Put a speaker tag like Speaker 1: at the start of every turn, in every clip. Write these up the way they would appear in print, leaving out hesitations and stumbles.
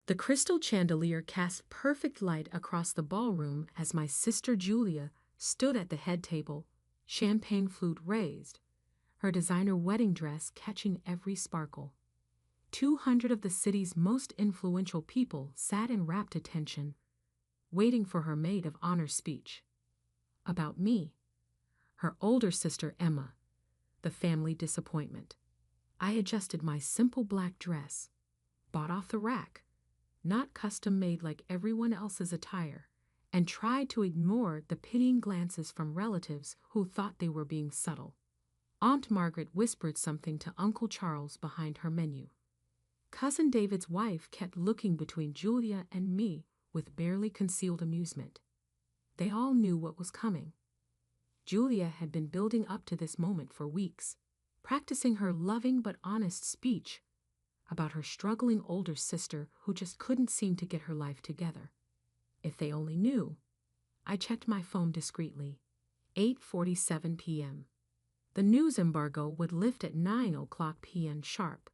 Speaker 1: The crystal chandelier cast perfect light across the ballroom as my sister Julia stood at the head table, champagne flute raised, her designer wedding dress catching every sparkle. 200 of the city's most influential people sat in rapt attention, waiting for her maid of honor speech. About me, her older sister Emma, the family disappointment. I adjusted my simple black dress, bought off the rack, not custom-made like everyone else's attire, and tried to ignore the pitying glances from relatives who thought they were being subtle. Aunt Margaret whispered something to Uncle Charles behind her menu. Cousin David's wife kept looking between Julia and me with barely concealed amusement. They all knew what was coming. Julia had been building up to this moment for weeks, practicing her loving but honest speech about her struggling older sister who just couldn't seem to get her life together. If they only knew. I checked my phone discreetly. 8:47 p.m. The news embargo would lift at 9 p.m. sharp.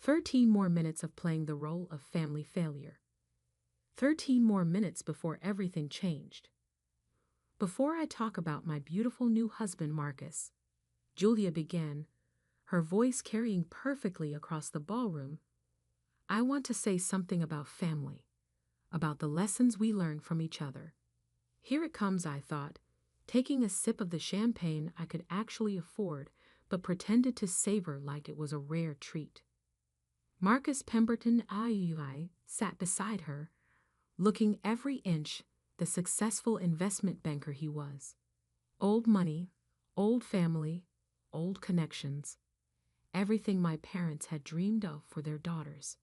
Speaker 1: 13 more minutes of playing the role of family failure. 13 more minutes before everything changed. Before I talk about my beautiful new husband Marcus, Julia began, her voice carrying perfectly across the ballroom, I want to say something about family, about the lessons we learn from each other. Here it comes, I thought, taking a sip of the champagne I could actually afford, but pretended to savor like it was a rare treat. Marcus Pemberton I sat beside her, looking every inch the successful investment banker he was. Old money, old family, old connections. Everything my parents had dreamed of for their daughters.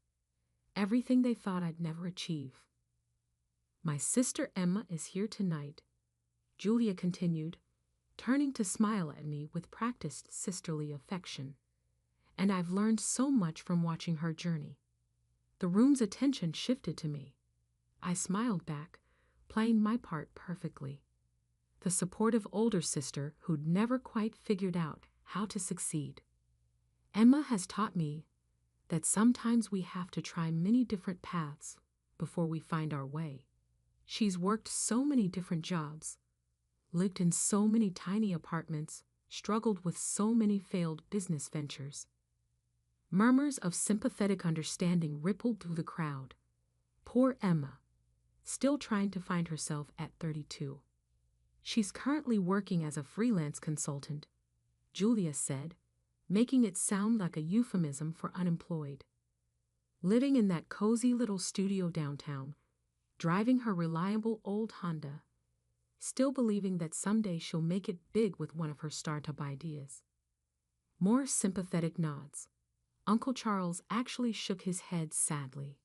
Speaker 1: Everything they thought I'd never achieve. My sister Emma is here tonight, Julia continued, turning to smile at me with practiced sisterly affection. And I've learned so much from watching her journey. The room's attention shifted to me. I smiled back, playing my part perfectly. The supportive older sister who'd never quite figured out how to succeed. Emma has taught me that sometimes we have to try many different paths before we find our way. She's worked so many different jobs, lived in so many tiny apartments, struggled with so many failed business ventures. Murmurs of sympathetic understanding rippled through the crowd. Poor Emma, still trying to find herself at 32. She's currently working as a freelance consultant, Julia said, making it sound like a euphemism for unemployed. Living in that cozy little studio downtown, driving her reliable old Honda, still believing that someday she'll make it big with one of her startup ideas. More sympathetic nods. Uncle Charles actually shook his head sadly.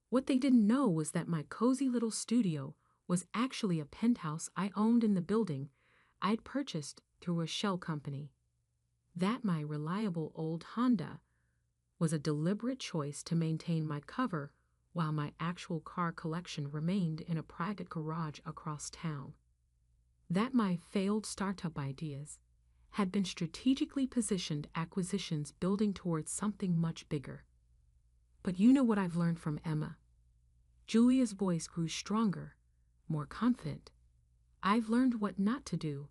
Speaker 1: What they didn't know was that my cozy little studio was actually a penthouse I owned in the building I'd purchased through a shell company. That my reliable old Honda was a deliberate choice to maintain my cover while my actual car collection remained in a private garage across town. That my failed startup ideas had been strategically positioned acquisitions building towards something much bigger. But you know what I've learned from Emma. Julia's voice grew stronger, more confident. I've learned what not to do.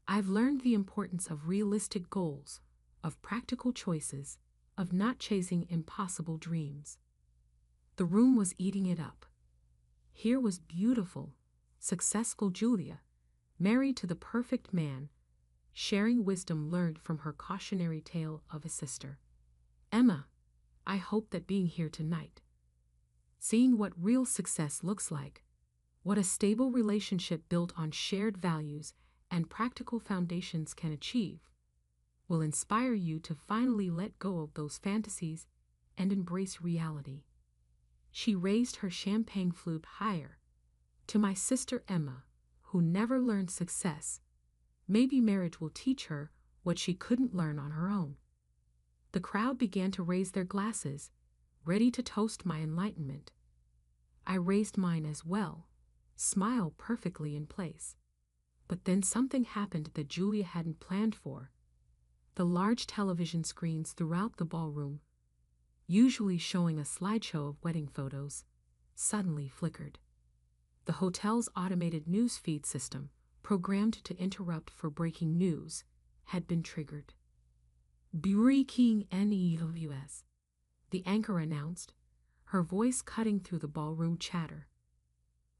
Speaker 1: I've learned the importance of realistic goals, of practical choices, of not chasing impossible dreams. The room was eating it up. Here was beautiful, successful Julia, married to the perfect man, sharing wisdom learned from her cautionary tale of a sister. Emma, I hope that being here tonight, seeing what real success looks like, what a stable relationship built on shared values and practical foundations can achieve, will inspire you to finally let go of those fantasies and embrace reality. She raised her champagne flute higher. To my sister Emma, who never learned success, maybe marriage will teach her what she couldn't learn on her own. The crowd began to raise their glasses, ready to toast my enlightenment. I raised mine as well, smile perfectly in place. But then something happened that Julia hadn't planned for. The large television screens throughout the ballroom usually showing a slideshow of wedding photos, suddenly flickered. The hotel's automated news feed system, programmed to interrupt for breaking news, had been triggered. Breaking news, the anchor announced, her voice cutting through the ballroom chatter.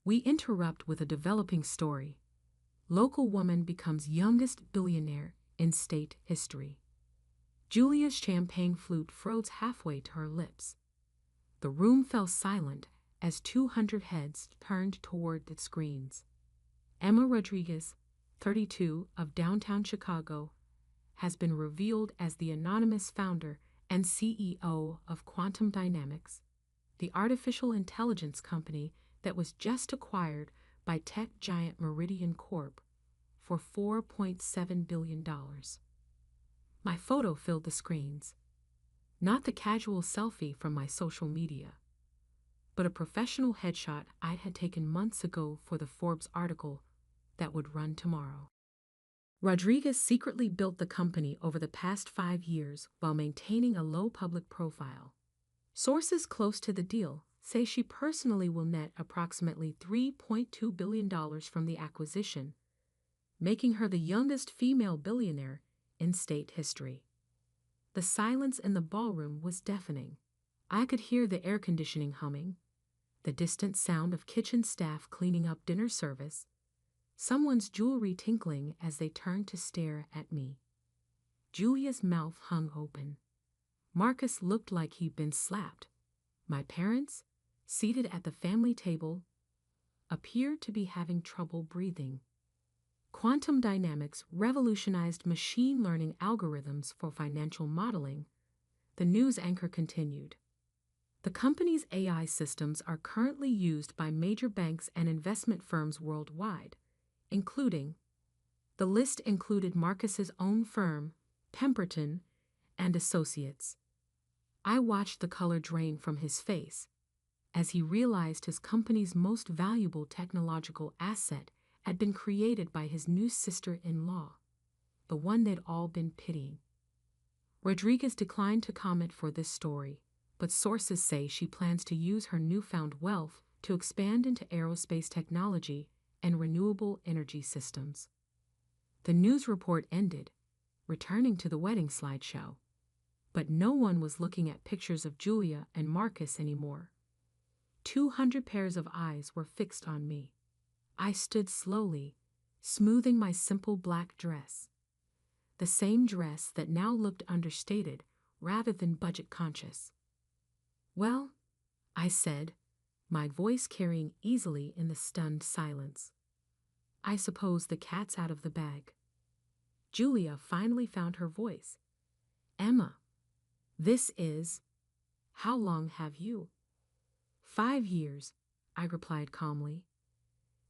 Speaker 1: We interrupt with a developing story. Local woman becomes youngest billionaire in state history. Julia's champagne flute froze halfway to her lips. The room fell silent as 200 heads turned toward the screens. Emma Rodriguez, 32, of downtown Chicago, has been revealed as the anonymous founder and CEO of Quantum Dynamics, the artificial intelligence company that was just acquired by tech giant Meridian Corp for $4.7 billion. My photo filled the screens. Not the casual selfie from my social media, but a professional headshot I had taken months ago for the Forbes article that would run tomorrow. Rodriguez secretly built the company over the past 5 years while maintaining a low public profile. Sources close to the deal say she personally will net approximately $3.2 billion from the acquisition, making her the youngest female billionaire in state history. The silence in the ballroom was deafening. I could hear the air conditioning humming, the distant sound of kitchen staff cleaning up dinner service, someone's jewelry tinkling as they turned to stare at me. Julia's mouth hung open. Marcus looked like he'd been slapped. My parents, seated at the family table, appeared to be having trouble breathing. Quantum Dynamics revolutionized machine learning algorithms for financial modeling, the news anchor continued. The company's AI systems are currently used by major banks and investment firms worldwide, including. The list included Marcus's own firm, Pemberton and Associates. I watched the color drain from his face as he realized his company's most valuable technological asset had been created by his new sister-in-law, the one they'd all been pitying. Rodriguez declined to comment for this story, but sources say she plans to use her newfound wealth to expand into aerospace technology and renewable energy systems. The news report ended, returning to the wedding slideshow. But no one was looking at pictures of Julia and Marcus anymore. 200 pairs of eyes were fixed on me. I stood slowly, smoothing my simple black dress. The same dress that now looked understated rather than budget-conscious. Well, I said, my voice carrying easily in the stunned silence. I suppose the cat's out of the bag. Julia finally found her voice. Emma, this is. How long have you? 5 years, I replied calmly.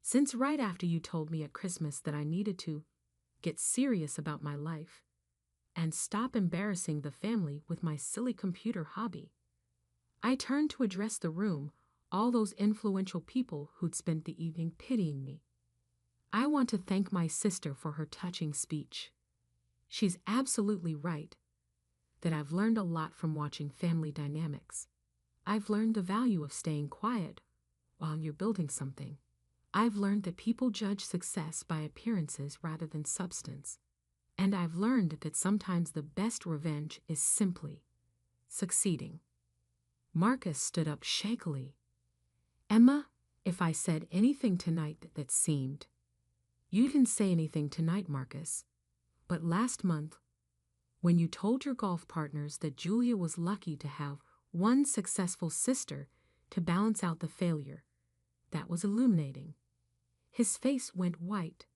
Speaker 1: Since right after you told me at Christmas that I needed to get serious about my life and stop embarrassing the family with my silly computer hobby. I turned to address the room, all those influential people who'd spent the evening pitying me. I want to thank my sister for her touching speech. She's absolutely right that I've learned a lot from watching Family Dynamics. I've learned the value of staying quiet while you're building something. I've learned that people judge success by appearances rather than substance. And I've learned that sometimes the best revenge is simply succeeding. Marcus stood up shakily. Emma, if I said anything tonight that seemed. You didn't say anything tonight, Marcus. But last month, when you told your golf partners that Julia was lucky to have one successful sister to balance out the failure, that was illuminating. His face went white.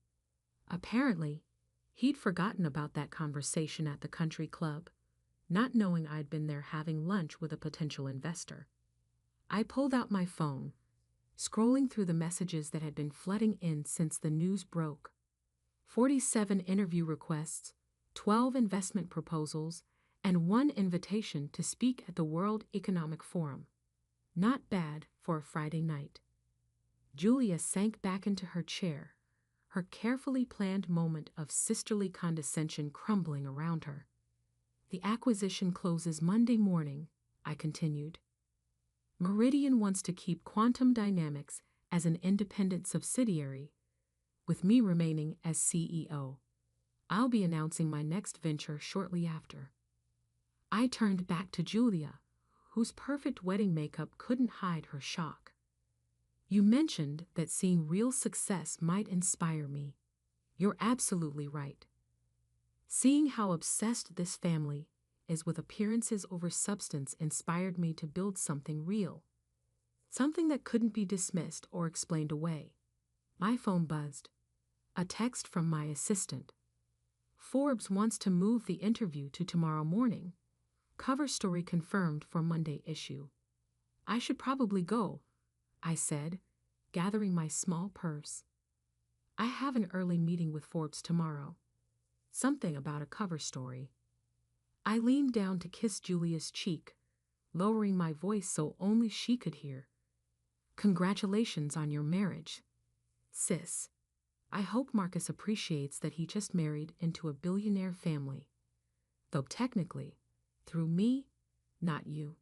Speaker 1: Apparently, he'd forgotten about that conversation at the country club, not knowing I'd been there having lunch with a potential investor. I pulled out my phone, scrolling through the messages that had been flooding in since the news broke. 47 interview requests, 12 investment proposals, and 1 invitation to speak at the World Economic Forum. Not bad for a Friday night. Julia sank back into her chair, her carefully planned moment of sisterly condescension crumbling around her. The acquisition closes Monday morning, I continued. Meridian wants to keep Quantum Dynamics as an independent subsidiary, with me remaining as CEO. I'll be announcing my next venture shortly after. I turned back to Julia, whose perfect wedding makeup couldn't hide her shock. You mentioned that seeing real success might inspire me. You're absolutely right. Seeing how obsessed this family is with appearances over substance inspired me to build something real. Something that couldn't be dismissed or explained away. My phone buzzed. A text from my assistant. Forbes wants to move the interview to tomorrow morning. Cover story confirmed for Monday issue. I should probably go, I said, gathering my small purse. I have an early meeting with Forbes tomorrow. Something about a cover story. I leaned down to kiss Julia's cheek, lowering my voice so only she could hear. Congratulations on your marriage, sis. I hope Marcus appreciates that he just married into a billionaire family. Though technically, through me, not you.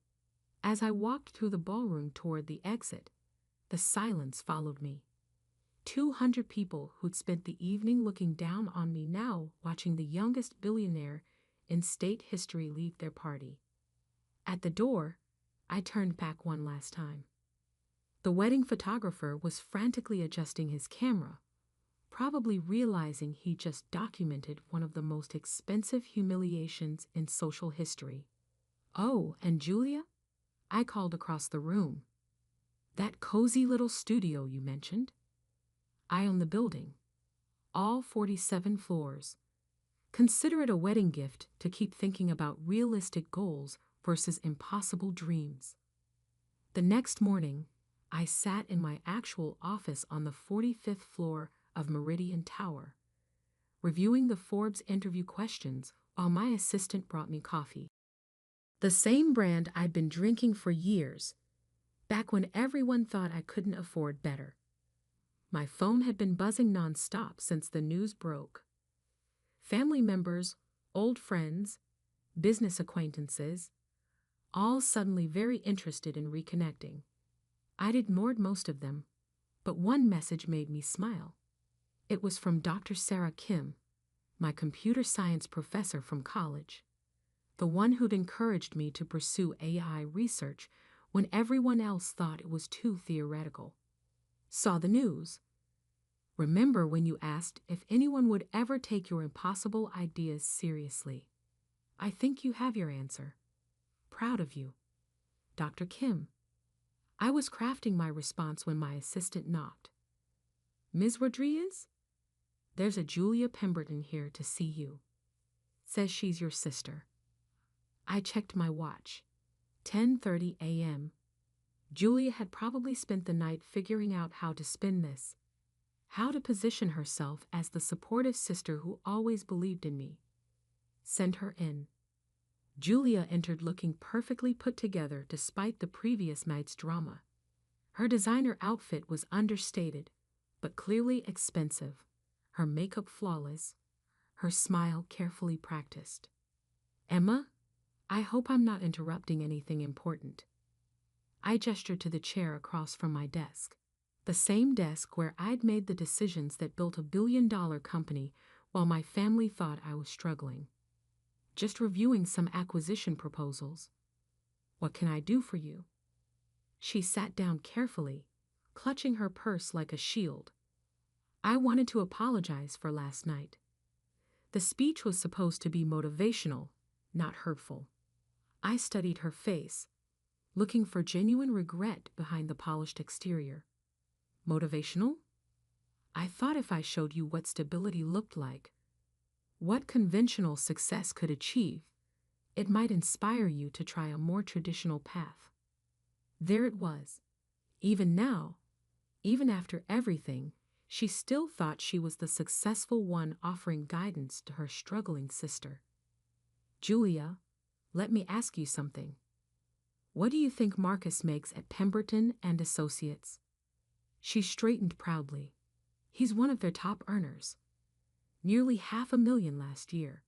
Speaker 1: As I walked through the ballroom toward the exit, the silence followed me. 200 people who'd spent the evening looking down on me now watching the youngest billionaire in state history leave their party. At the door, I turned back one last time. The wedding photographer was frantically adjusting his camera, probably realizing he just documented one of the most expensive humiliations in social history. Oh, and Julia? I called across the room. That cozy little studio you mentioned? I own the building. All 47 floors. Consider it a wedding gift to keep thinking about realistic goals versus impossible dreams. The next morning, I sat in my actual office on the 45th floor of Meridian Tower, reviewing the Forbes interview questions while my assistant brought me coffee. The same brand I'd been drinking for years, back when everyone thought I couldn't afford better. My phone had been buzzing nonstop since the news broke. Family members, old friends, business acquaintances, all suddenly very interested in reconnecting. I'd ignored most of them, but one message made me smile. It was from Dr. Sarah Kim, my computer science professor from college, the one who'd encouraged me to pursue AI research when everyone else thought it was too theoretical. Saw the news. Remember when you asked if anyone would ever take your impossible ideas seriously? I think you have your answer. Proud of you. Dr. Kim. I was crafting my response when my assistant knocked. Ms. Rodriguez? There's a Julia Pemberton here to see you. Says she's your sister. I checked my watch. 10:30 a.m. Julia had probably spent the night figuring out how to spin this. How to position herself as the supportive sister who always believed in me. Send her in. Julia entered looking perfectly put together despite the previous night's drama. Her designer outfit was understated, but clearly expensive, her makeup flawless, her smile carefully practiced. Emma, I hope I'm not interrupting anything important. I gestured to the chair across from my desk. The same desk where I'd made the decisions that built a billion-dollar company while my family thought I was struggling. Just reviewing some acquisition proposals. What can I do for you? She sat down carefully, clutching her purse like a shield. I wanted to apologize for last night. The speech was supposed to be motivational, not hurtful. I studied her face, looking for genuine regret behind the polished exterior. Motivational? I thought if I showed you what stability looked like, what conventional success could achieve, it might inspire you to try a more traditional path. There it was. Even now, even after everything, she still thought she was the successful one offering guidance to her struggling sister. Julia, let me ask you something. What do you think Marcus makes at Pemberton and Associates? She straightened proudly. He's one of their top earners. Nearly $500,000 last year.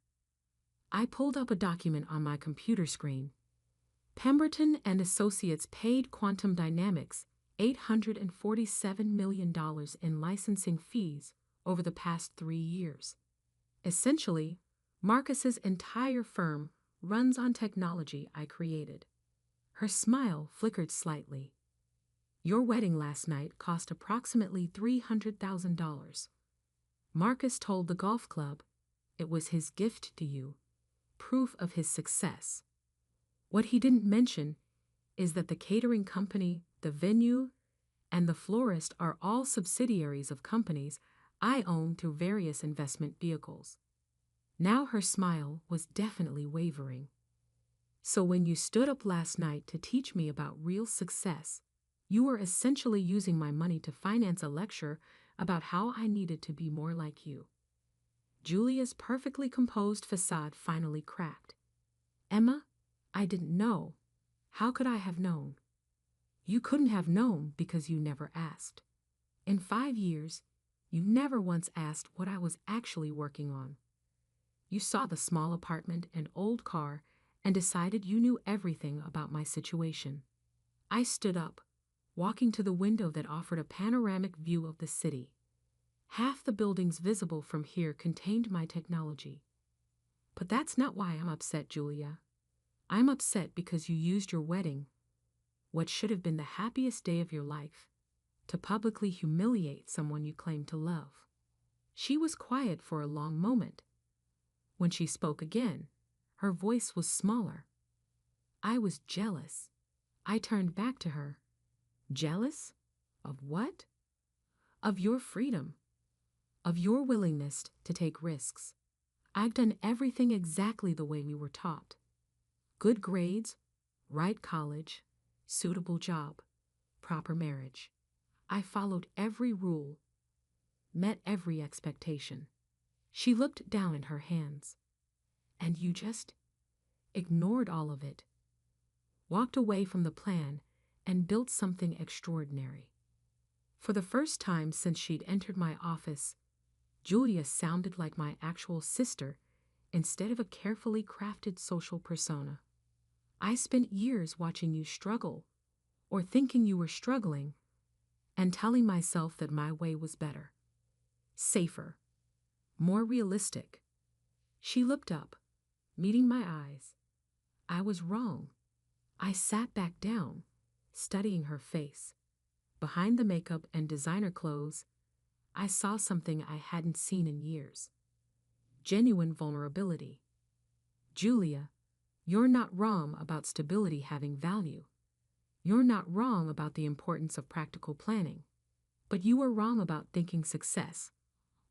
Speaker 1: I pulled up a document on my computer screen. Pemberton and Associates paid Quantum Dynamics $847 million in licensing fees over the past 3 years. Essentially, Marcus's entire firm runs on technology I created. Her smile flickered slightly. Your wedding last night cost approximately $300,000. Marcus told the golf club it was his gift to you, proof of his success. What he didn't mention is that the catering company, the venue, and the florist are all subsidiaries of companies I own through various investment vehicles. Now her smile was definitely wavering. So when you stood up last night to teach me about real success, you were essentially using my money to finance a lecture about how I needed to be more like you. Julia's perfectly composed facade finally cracked. Emma, I didn't know. How could I have known? You couldn't have known because you never asked. In 5 years, you never once asked what I was actually working on. You saw the small apartment and old car and decided you knew everything about my situation. I stood up, walking to the window that offered a panoramic view of the city. Half the buildings visible from here contained my technology. But that's not why I'm upset, Julia. I'm upset because you used your wedding, what should have been the happiest day of your life, to publicly humiliate someone you claim to love. She was quiet for a long moment. When she spoke again, her voice was smaller. I was jealous. I turned back to her. Jealous? Of what? Of your freedom. Of your willingness to take risks. I've done everything exactly the way we were taught. Good grades, right college, suitable job, proper marriage. I followed every rule, met every expectation. She looked down at her hands. And you just ignored all of it, walked away from the plan, and built something extraordinary. For the first time since she'd entered my office, Julia sounded like my actual sister instead of a carefully crafted social persona. I spent years watching you struggle, or thinking you were struggling, and telling myself that my way was better, safer, more realistic. She looked up, meeting my eyes. I was wrong. I sat back down, studying her face. Behind the makeup and designer clothes, I saw something I hadn't seen in years. Genuine vulnerability. Julia, you're not wrong about stability having value. You're not wrong about the importance of practical planning. But you were wrong about thinking success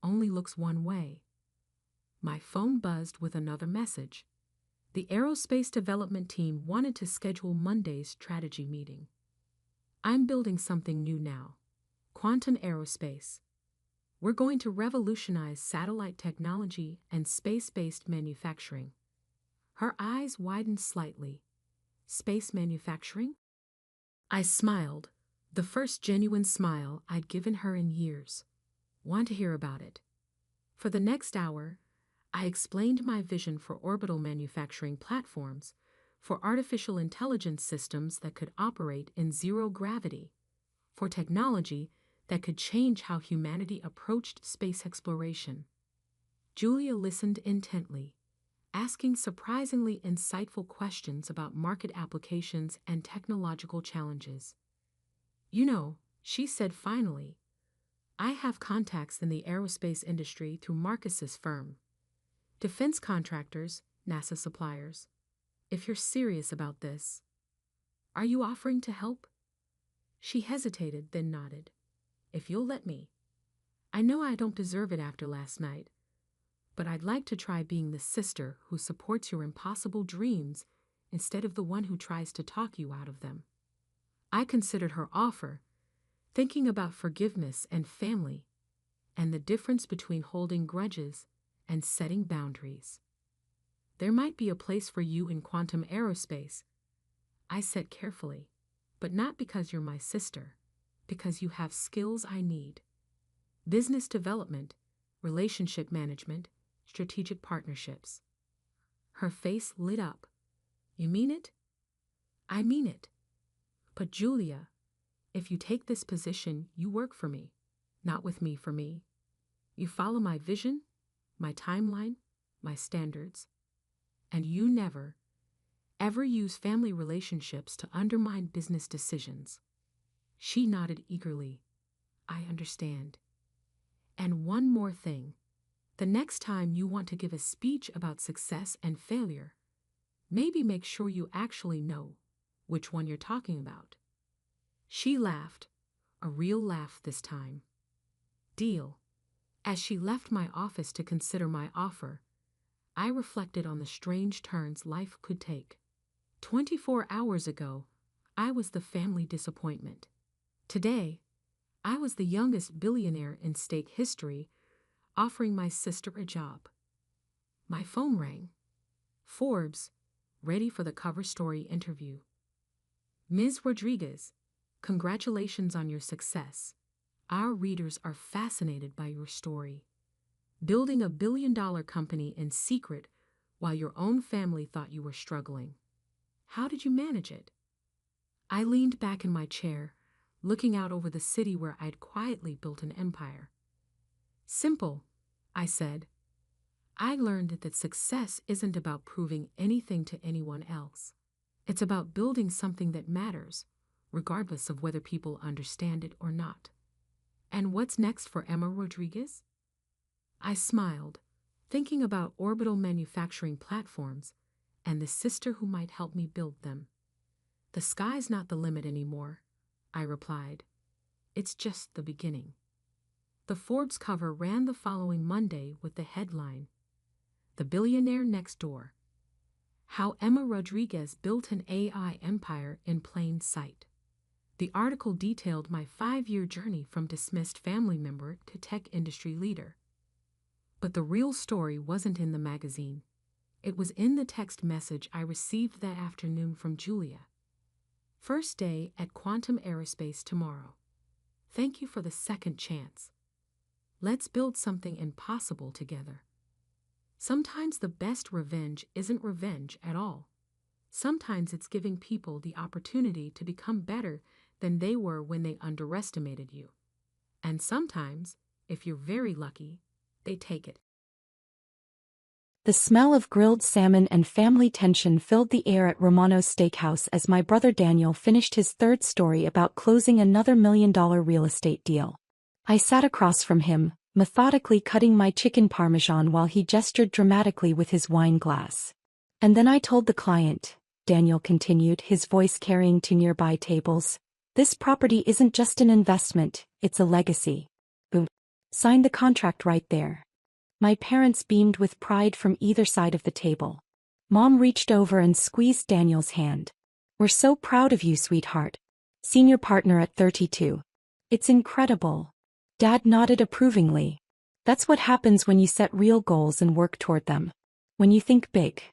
Speaker 1: only looks one way. My phone buzzed with another message. The aerospace development team wanted to schedule Monday's strategy meeting. I'm building something new now. Quantum Aerospace. We're going to revolutionize satellite technology and space-based manufacturing. Her eyes widened slightly. Space manufacturing? I smiled, the first genuine smile I'd given her in years. Want to hear about it? For the next hour, I explained my vision for orbital manufacturing platforms, for artificial intelligence systems that could operate in zero gravity, for technology that could change how humanity approached space exploration. Julia listened intently, asking surprisingly insightful questions about market applications and technological challenges. You know, she said finally, I have contacts in the aerospace industry through Marcus's firm. Defense contractors, NASA suppliers. If you're serious about this, are you offering to help? She hesitated, then nodded. If you'll let me. I know I don't deserve it after last night, but I'd like to try being the sister who supports your impossible dreams instead of the one who tries to talk you out of them. I considered her offer, thinking about forgiveness and family, and the difference between holding grudges and setting boundaries. There might be a place for you in quantum aerospace, I said carefully, but not because you're my sister, because you have skills I need. Business development, relationship management, strategic partnerships. Her face lit up. You mean it? I mean it. But Julia, if you take this position, you work for me, not with me for me. You follow my vision, my timeline, my standards, and you never, ever use family relationships to undermine business decisions. She nodded eagerly. I understand. And one more thing. The next time you want to give a speech about success and failure, maybe make sure you actually know which one you're talking about. She laughed, a real laugh this time. Deal. As she left my office to consider my offer, I reflected on the strange turns life could take. 24 hours ago, I was the family disappointment. Today, I was the youngest billionaire in steak history, offering my sister a job. My phone rang. Forbes, ready for the cover story interview. Ms. Rodriguez, congratulations on your success. Our readers are fascinated by your story. Building a billion-dollar company in secret while your own family thought you were struggling. How did you manage it? I leaned back in my chair, looking out over the city where I'd quietly built an empire. Simple, I said. I learned that success isn't about proving anything to anyone else. It's about building something that matters, regardless of whether people understand it or not. And what's next for Emma Rodriguez? I smiled, thinking about orbital manufacturing platforms and the sister who might help me build them. The sky's not the limit anymore, I replied. It's just the beginning. The Forbes cover ran the following Monday with the headline, The Billionaire Next Door. How Emma Rodriguez Built an AI Empire in Plain Sight. The article detailed my 5-year journey from dismissed family member to tech industry leader. But the real story wasn't in the magazine. It was in the text message I received that afternoon from Julia. First day at Quantum Aerospace tomorrow. Thank you for the second chance. Let's build something impossible together. Sometimes the best revenge isn't revenge at all. Sometimes it's giving people the opportunity to become better than they were when they underestimated you. And sometimes, if you're very lucky, they take it.
Speaker 2: The smell of grilled salmon and family tension filled the air at Romano's Steakhouse as my brother Daniel finished his third story about closing another $1 million real estate deal. I sat across from him, methodically cutting my chicken parmesan while he gestured dramatically with his wine glass. And then I told the client, Daniel continued, his voice carrying to nearby tables, this property isn't just an investment, it's a legacy. Boom. Signed the contract right there. My parents beamed with pride from either side of the table. Mom reached over and squeezed Daniel's hand. We're so proud of you, sweetheart. Senior partner at 32. It's incredible. Dad nodded approvingly. That's what happens when you set real goals and work toward them. When you think big.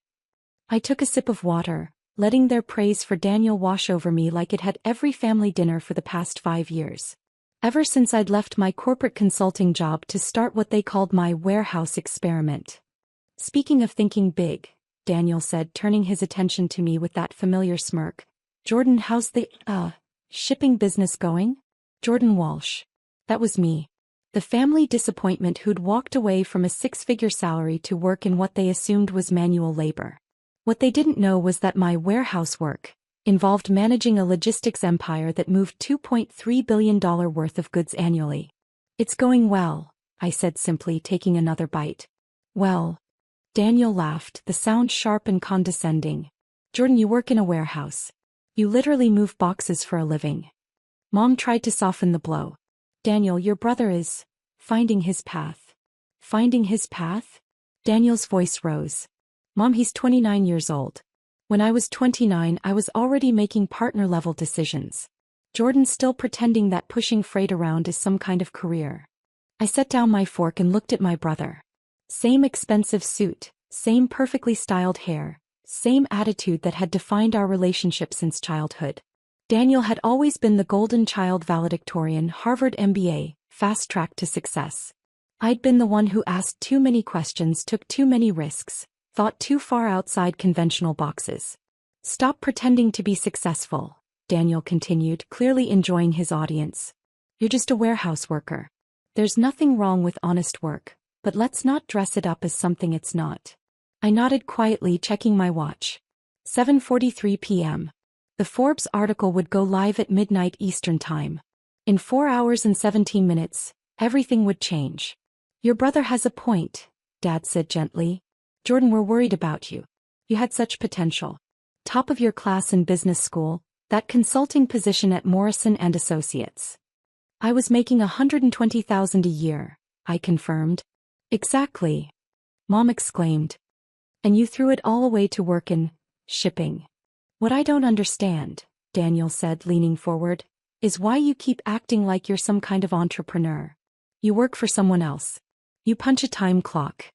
Speaker 2: I took a sip of water, letting their praise for Daniel wash over me like it had every family dinner for the past 5 years. Ever since I'd left my corporate consulting job to start what they called my warehouse experiment. Speaking of thinking big, Daniel said, turning his attention to me with that familiar smirk. Jordan, how's the, shipping business going? Jordan Walsh. That was me. The family disappointment who'd walked away from a 6-figure salary to work in what they assumed was manual labor. What they didn't know was that my warehouse work involved managing a logistics empire that moved $2.3 billion worth of goods annually. It's going well, I said simply, taking another bite. Well, Daniel laughed, the sound sharp and condescending. Jordan, you work in a warehouse. You literally move boxes for a living. Mom tried to soften the blow. Daniel, your brother is finding his path. Finding his path? Daniel's voice rose. Mom, he's 29 years old. When I was 29, I was already making partner-level decisions. Jordan's still pretending that pushing freight around is some kind of career. I set down my fork and looked at my brother. Same expensive suit, same perfectly styled hair, same attitude that had defined our relationship since childhood. Daniel had always been the golden child valedictorian, Harvard MBA, fast track to success. I'd been the one who asked too many questions, took too many risks, thought too far outside conventional boxes. Stop pretending to be successful, Daniel continued, clearly enjoying his audience. You're just a warehouse worker. There's nothing wrong with honest work, but let's not dress it up as something it's not. I nodded quietly, checking my watch. 7:43 p.m. The Forbes article would go live at midnight Eastern Time. In 4 hours and 17 minutes, everything would change. Your brother has a point, Dad said gently. Jordan, we're worried about you. You had such potential. Top of your class in business school, that consulting position at Morrison & Associates. I was making $120,000 a year, I confirmed. Exactly. Mom exclaimed. And you threw it all away to work in shipping. What I don't understand, Daniel said, leaning forward, is why you keep acting like you're some kind of entrepreneur. You work for someone else. You punch a time clock.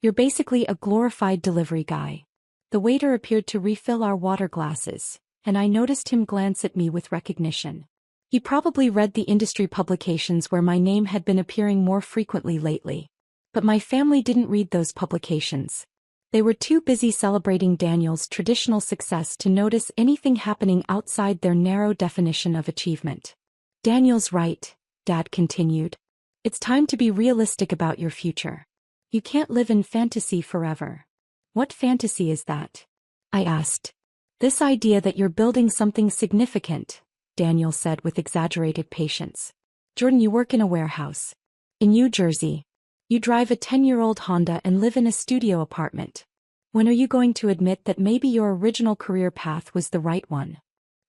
Speaker 2: You're basically a glorified delivery guy. The waiter appeared to refill our water glasses, and I noticed him glance at me with recognition. He probably read the industry publications where my name had been appearing more frequently lately. But my family didn't read those publications. They were too busy celebrating Daniel's traditional success to notice anything happening outside their narrow definition of achievement. Daniel's right, Dad continued. It's time to be realistic about your future. You can't live in fantasy forever. What fantasy is that? I asked. This idea that you're building something significant, Daniel said with exaggerated patience. Jordan, you work in a warehouse. In New Jersey. You drive a 10-year-old Honda and live in a studio apartment. When are you going to admit that maybe your original career path was the right one?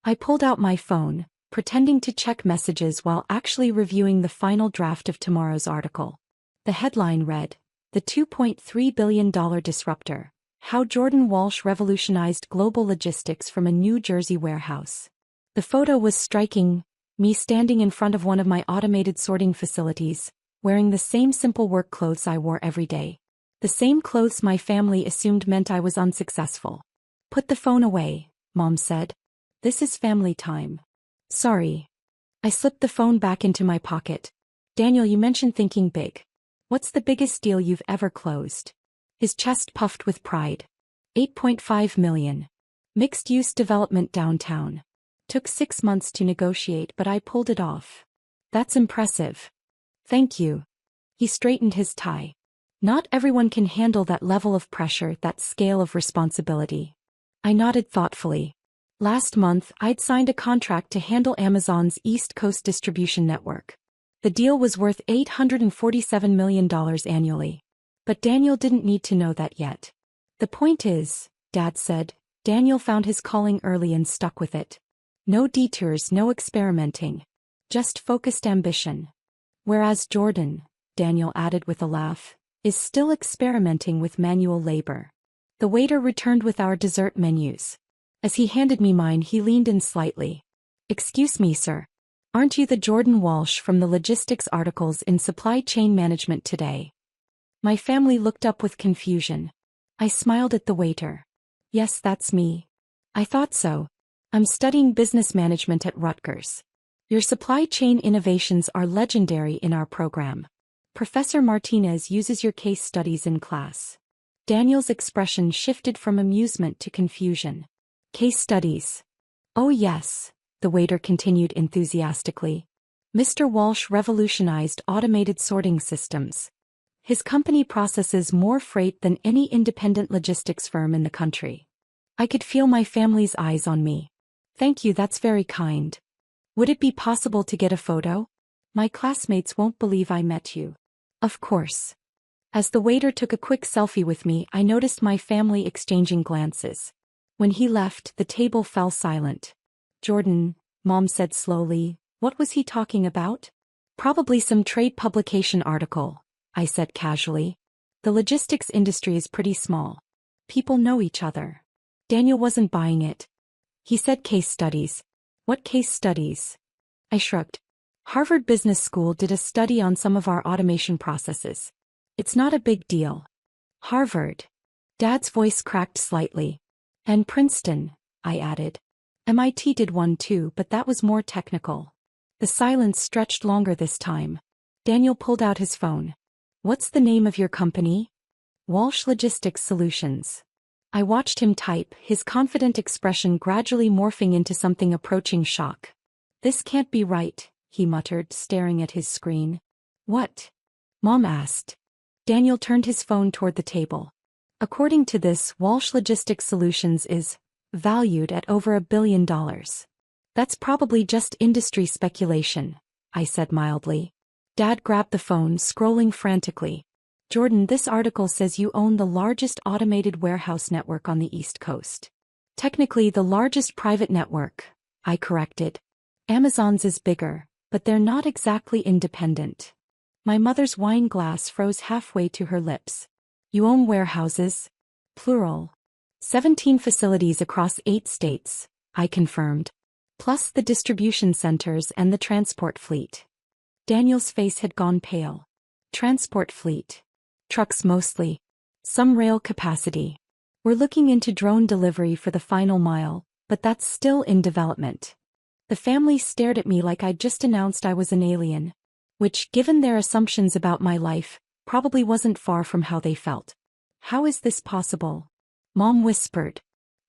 Speaker 2: I pulled out my phone, pretending to check messages while actually reviewing the final draft of tomorrow's article. The headline read, The $2.3 billion Disruptor, How Jordan Walsh Revolutionized Global Logistics from a New Jersey Warehouse. The photo was striking, me standing in front of one of my automated sorting facilities, wearing the same simple work clothes I wore every day. The same clothes my family assumed meant I was unsuccessful. Put the phone away, Mom said. This is family time. Sorry. I slipped the phone back into my pocket. Daniel, you mentioned thinking big. What's the biggest deal you've ever closed? His chest puffed with pride. $8.5 million. Mixed-use development downtown. Took 6 months to negotiate, but I pulled it off. That's impressive. Thank you. He straightened his tie. Not everyone can handle that level of pressure, that scale of responsibility. I nodded thoughtfully. Last month, I'd signed a contract to handle Amazon's East Coast distribution network. The deal was worth $847 million annually. But Daniel didn't need to know that yet. The point is, Dad said, Daniel found his calling early and stuck with it. No detours, no experimenting. Just focused ambition. Whereas Jordan, Daniel added with a laugh, is still experimenting with manual labor. The waiter returned with our dessert menus. As he handed me mine, he leaned in slightly. Excuse me, sir. Aren't you the Jordan Walsh from the logistics articles in Supply Chain Management today? My family looked up with confusion. I smiled at the waiter. Yes, that's me. I thought so. I'm studying business management at Rutgers. Your supply chain innovations are legendary in our program. Professor Martinez uses your case studies in class. Daniel's expression shifted from amusement to confusion. Case studies. Oh yes, the waiter continued enthusiastically. Mr. Walsh revolutionized automated sorting systems. His company processes more freight than any independent logistics firm in the country. I could feel my family's eyes on me. Thank you, that's very kind. Would it be possible to get a photo? My classmates won't believe I met you. Of course. As the waiter took a quick selfie with me, I noticed my family exchanging glances. When he left, the table fell silent. Jordan, Mom said slowly, what was he talking about? Probably some trade publication article, I said casually. The logistics industry is pretty small. People know each other. Daniel wasn't buying it. He said case studies. What case studies? I shrugged. Harvard Business School did a study on some of our automation processes. It's not a big deal. Harvard. Dad's voice cracked slightly. And Princeton, I added. MIT did one too, but that was more technical. The silence stretched longer this time. Daniel pulled out his phone. What's the name of your company? Walsh Logistics Solutions. I watched him type, his confident expression gradually morphing into something approaching shock. "This can't be right," he muttered, staring at his screen. "What?" Mom asked. Daniel turned his phone toward the table. "According to this, Walsh Logistics Solutions is valued at over $1 billion. That's probably just industry speculation," I said mildly. Dad grabbed the phone, scrolling frantically. "Jordan, this article says you own the largest automated warehouse network on the East Coast." "Technically the largest private network," I corrected. "Amazon's is bigger, but they're not exactly independent." My mother's wine glass froze halfway to her lips. "You own warehouses?" "Plural. 17 facilities across 8 states," I confirmed. "Plus the distribution centers and the transport fleet." Daniel's face had gone pale. "Transport fleet. Trucks mostly. Some rail capacity. We're looking into drone delivery for the final mile, but that's still in development." The family stared at me like I'd just announced I was an alien. Which, given their assumptions about my life, probably wasn't far from how they felt. "How is this possible?" Mom whispered.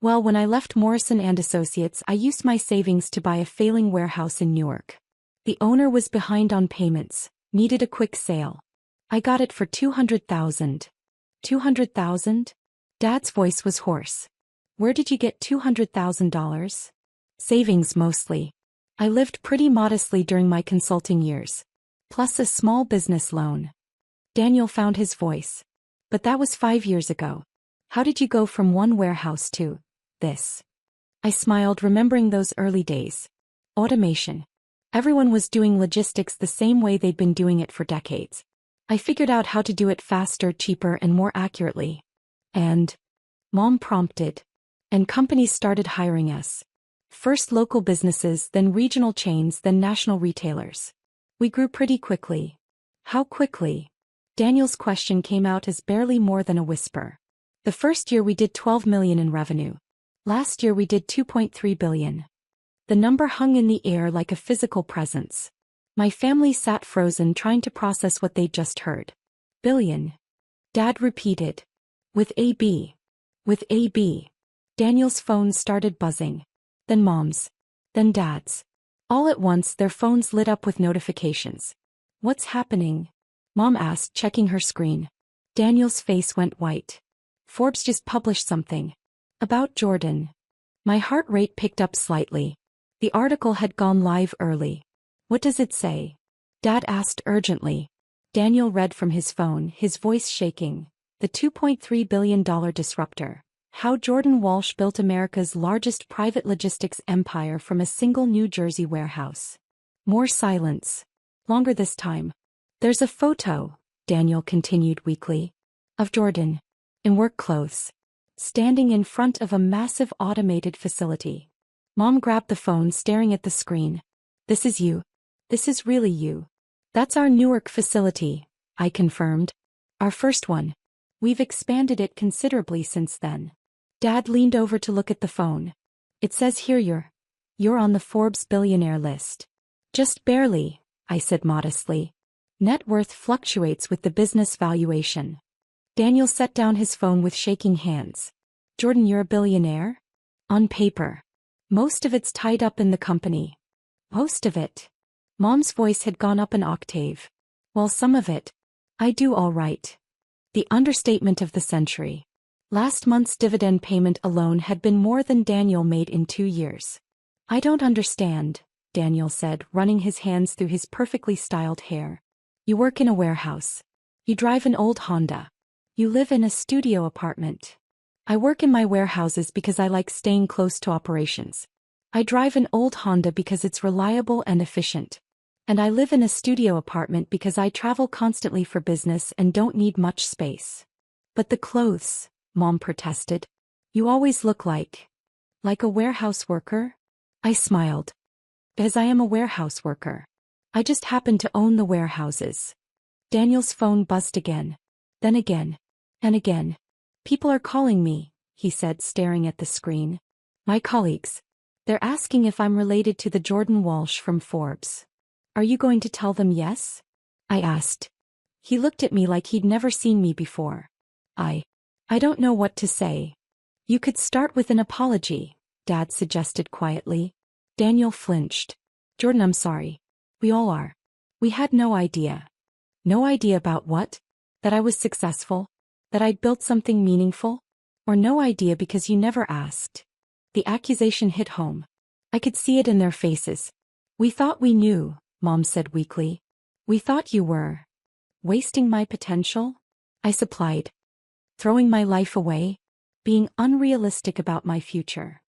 Speaker 2: "Well, when I left Morrison & Associates, I used my savings to buy a failing warehouse in Newark. The owner was behind on payments, needed a quick sale. I got it for $200,000. $200,000? Dad's voice was hoarse. "Where did you get $200,000? "Savings mostly. I lived pretty modestly during my consulting years. Plus a small business loan." Daniel found his voice. "But that was 5 years ago. How did you go from one warehouse to this?" I smiled, remembering those early days. Automation. Everyone was doing logistics the same way they'd been doing it for decades. I figured out how to do it faster, cheaper, and more accurately. "And?" Mom prompted. "And companies started hiring us. First local businesses, then regional chains, then national retailers. We grew pretty quickly." "How quickly?" Daniel's question came out as barely more than a whisper. "The first year we did $12 million in revenue. Last year we did $2.3 billion. The number hung in the air like a physical presence. My family sat frozen, trying to process what they'd just heard. "Billion." Dad repeated. "With AB. With AB." Daniel's phone started buzzing. Then Mom's. Then Dad's. All at once their phones lit up with notifications. "What's happening?" Mom asked, checking her screen. Daniel's face went white. "Forbes just published something. About Jordan." My heart rate picked up slightly. The article had gone live early. "What does it say?" Dad asked urgently. Daniel read from his phone, his voice shaking. "The $2.3 billion disruptor. How Jordan Walsh built America's largest private logistics empire from a single New Jersey warehouse." More silence. Longer this time. "There's a photo," Daniel continued weakly, "of Jordan. In work clothes. Standing in front of a massive automated facility." Mom grabbed the phone, staring at the screen. "This is you. This is really you." "That's our Newark facility," I confirmed. "Our first one. We've expanded it considerably since then." Dad leaned over to look at the phone. "It says here you're on the Forbes billionaire list." "Just barely," I said modestly. "Net worth fluctuates with the business valuation." Daniel set down his phone with shaking hands. "Jordan, you're a billionaire?" "On paper. Most of it's tied up in the company." "Most of it?" Mom's voice had gone up an octave. "Well, some of it. I do all right." The understatement of the century. Last month's dividend payment alone had been more than Daniel made in 2 years. "I don't understand," Daniel said, running his hands through his perfectly styled hair. "You work in a warehouse. You drive an old Honda. You live in a studio apartment. I work in my warehouses because I like staying close to operations. I drive an old Honda because it's reliable and efficient. And I live in a studio apartment because I travel constantly for business and don't need much space." "But the clothes," Mom protested. "You always look like a warehouse worker?" I smiled. "Because I am a warehouse worker. I just happen to own the warehouses." Daniel's phone buzzed again. Then again. And again. "People are calling me," he said, staring at the screen. "My colleagues. They're asking if I'm related to the Jordan Walsh from Forbes." "Are you going to tell them yes?" I asked. He looked at me like he'd never seen me before. I don't know what to say." You could start with an apology, Dad suggested quietly. Daniel flinched. Jordan, I'm sorry. We all are. We had no idea. No idea about what? That I was successful? That I'd built something meaningful? Or no idea because you never asked? The accusation hit home. I could see it in their faces. We thought we knew, Mom said weakly. We thought you were wasting my potential? I supplied. Throwing my life away? Being unrealistic about my future.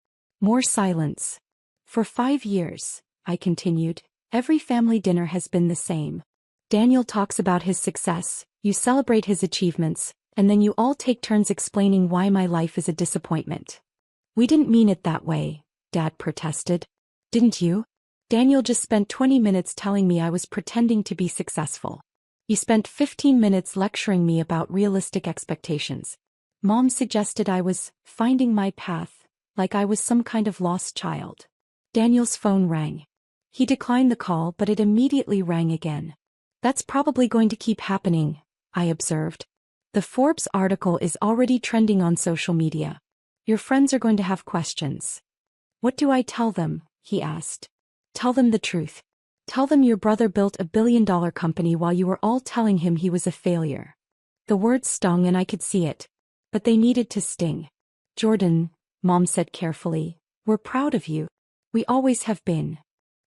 Speaker 2: More silence. For 5 years, I continued, every family dinner has been the same. Daniel talks about his success, you celebrate his achievements, and then you all take turns explaining why my life is a disappointment. We didn't mean it that way, Dad protested. Didn't you? Daniel just spent 20 minutes telling me I was pretending to be successful. You spent 15 minutes lecturing me about realistic expectations. Mom suggested I was finding my path, like I was some kind of lost child. Daniel's phone rang. He declined the call, but it immediately rang again. That's probably going to keep happening, I observed. The Forbes article is already trending on social media. Your friends are going to have questions. What do I tell them? He asked. Tell them the truth. Tell them your brother built a billion-dollar company while you were all telling him he was a failure. The words stung and I could see it. But they needed to sting. Jordan, Mom said carefully, we're proud of you. We always have been.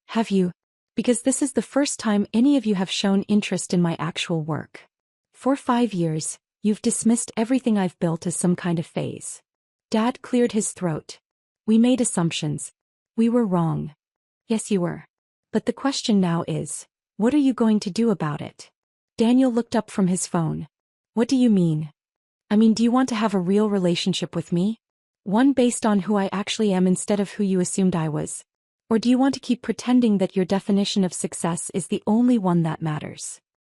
Speaker 2: Have you? Because this is the first time any of you have shown interest in my actual work. For 5 years, you've dismissed everything I've built as some kind of phase. Dad cleared his throat. We made assumptions. We were wrong. Yes, you were. But the question now is, what are you going to do about it? Daniel looked up from his phone. What do you mean? I mean, do you want to have a real relationship with me? One based on who I actually am instead of who you assumed I was? Or do you want to keep pretending that your definition of success is the only one that matters?